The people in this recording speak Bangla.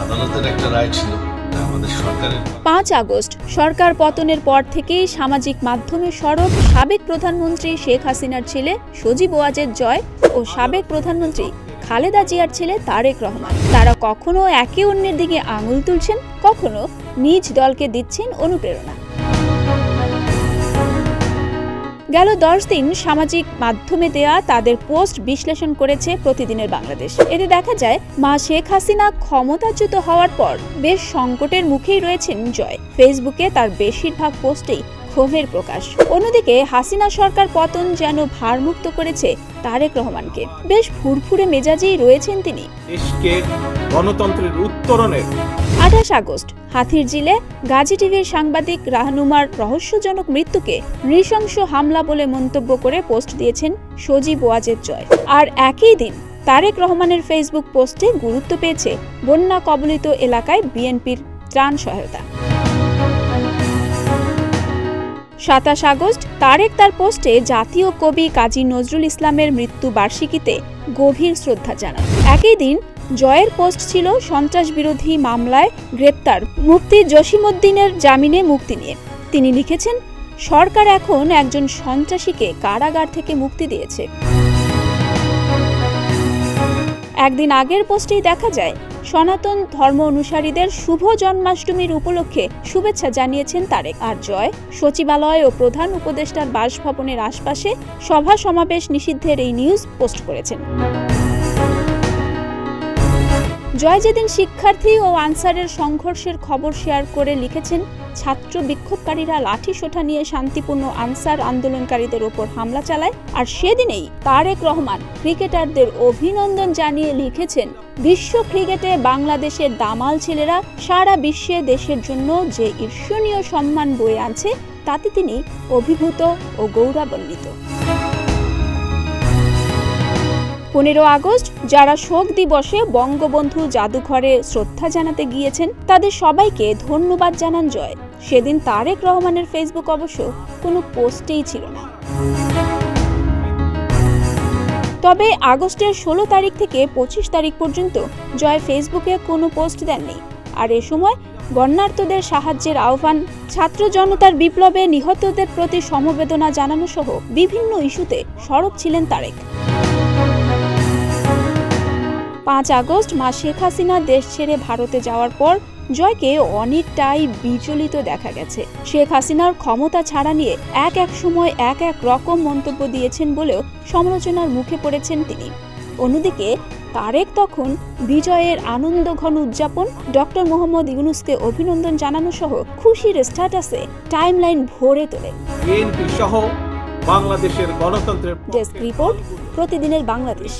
আদালতের একটা রায় ছিল আমাদের সরকারের। 5 আগস্ট সরকার পতনের পর থেকেই সামাজিক মাধ্যমে সরব সাবেক প্রধানমন্ত্রী শেখ হাসিনার ছেলে সজীব ওয়াজেদ জয় ও সাবেক প্রধানমন্ত্রী খালেদা জিয়ার ছেলে তারেক রহমান। তারা কখনো একে অন্যের দিকে আঙুল তুলছেন, কখনো নিজ দলকে দিচ্ছেন অনুপ্রেরণা। গেল 10 দিন সামাজিক মাধ্যমে দেয়া তাদের পোস্ট বিশ্লেষণ করেছে প্রতিদিনের বাংলাদেশ। এতে দেখা যায় মা শেখ হাসিনা ক্ষমতাচ্যুত হওয়ার পর বেশ সংকটের মুখেই রয়েছেন জয়। ফেসবুকে তার বেশিরভাগ পোস্টেই ক্ষোভের প্রকাশ। অন্যদিকে হাসিনা সরকার পতন যেন ভারমুক্ত করেছে তারেক রহমানকে। বেশ ফুরফুরে মেজাজেই রয়েছেন তিনি। দেশকে গণতন্ত্রের উত্তরণের 28 আগস্ট হাতিরঝিলে গাজী টিভির সাংবাদিক রাহনুমার রহস্যজনক মৃত্যুকে নৃশংস হামলা বলে মন্তব্য করে পোস্ট দিয়েছেন সজীব ওয়াজেদ জয়। আর একই দিন তারেক রহমানের ফেসবুক পোস্টে গুরুত্ব পেয়েছে বন্যা কবলিত এলাকায় বিএনপির ত্রাণ সহায়তা। 27 আগস্ট তারেক তার পোস্টে জাতীয় কবি কাজী নজরুল ইসলামের মৃত্যু বার্ষিকীতে গভীর শ্রদ্ধা জানান। একই দিন জয়ের পোস্ট ছিল সন্ত্রাস বিরোধী মামলায় গ্রেপ্তার মুফতি জসিমউদ্দিনের জামিনে মুক্তি নিয়ে। তিনি লিখেছেন, সরকার এখন একজন সন্ত্রাসীকে কারাগার থেকে মুক্তি দিয়েছে। একদিন আগের পোস্টেই দেখা যায় সনাতন ধর্ম অনুসারীদের শুভ জন্মাষ্টমীর উপলক্ষে শুভেচ্ছা জানিয়েছেন তারেক। আর জয় সচিবালয় ও প্রধান উপদেষ্টার বাসভবনের আশপাশে সভা সমাবেশ নিষিদ্ধের এই নিউজ পোস্ট করেছেন। জয় যেদিন শিক্ষার্থী ও আনসারের সংঘর্ষের খবর শেয়ার করে লিখেছেন, ছাত্র বিক্ষোভকারীরা লাঠিসোঁটা নিয়ে শান্তিপূর্ণ আনসার আন্দোলনকারীদের ওপর হামলা চালায়। আর সেদিনেই তারেক রহমান ক্রিকেটারদের অভিনন্দন জানিয়ে লিখেছেন, বিশ্ব ক্রিকেটে বাংলাদেশের দামাল ছেলেরা সারা বিশ্বে দেশের জন্য যে ঈর্ষণীয় সম্মান বয়ে আনছে তাতে তিনি অভিভূত ও গৌরবান্বিত। 15 আগস্ট যারা শোক দিবসে বঙ্গবন্ধু জাদুঘরে শ্রদ্ধা জানাতে গিয়েছেন তাদের সবাইকে ধন্যবাদ জানান জয়। সেদিন তারেক রহমানের ফেসবুক অবশ্য কোনো পোস্টেই ছিল না। তবে আগস্টের 16 তারিখ থেকে 25 তারিখ পর্যন্ত জয় ফেসবুকে কোনো পোস্ট দেননি। আর এ সময় বন্যার্তদের সাহায্যের আহ্বান, ছাত্র জনতার বিপ্লবে নিহতদের প্রতি সমবেদনা জানানো সহ বিভিন্ন ইস্যুতে সরব ছিলেন তারেক। 5 আগস্ট মা শেখ হাসিনা দেশ ছেড়ে ভারতে যাওয়ার পর জয়কে অনেকটাই বিচলিত দেখা গেছে। শেখ হাসিনার ক্ষমতা ছাড়া নিয়ে এক সময় এক রকম মন্তব্য দিয়েছেন বলেও সমালোচনার মুখে পড়েছেন তিনি। অন্যদিকে তারেক তখন বিজয়ের আনন্দঘন উদযাপন, ডক্টর মোহাম্মদ ইউনূসকে অভিনন্দন জানানো সহ খুশির স্ট্যাটাসে টাইমলাইন ভরে তোলেন। বিএনপি সহ বাংলাদেশের গণতন্ত্রের ডেস্ক রিপোর্ট, প্রতিদিনের বাংলাদেশ।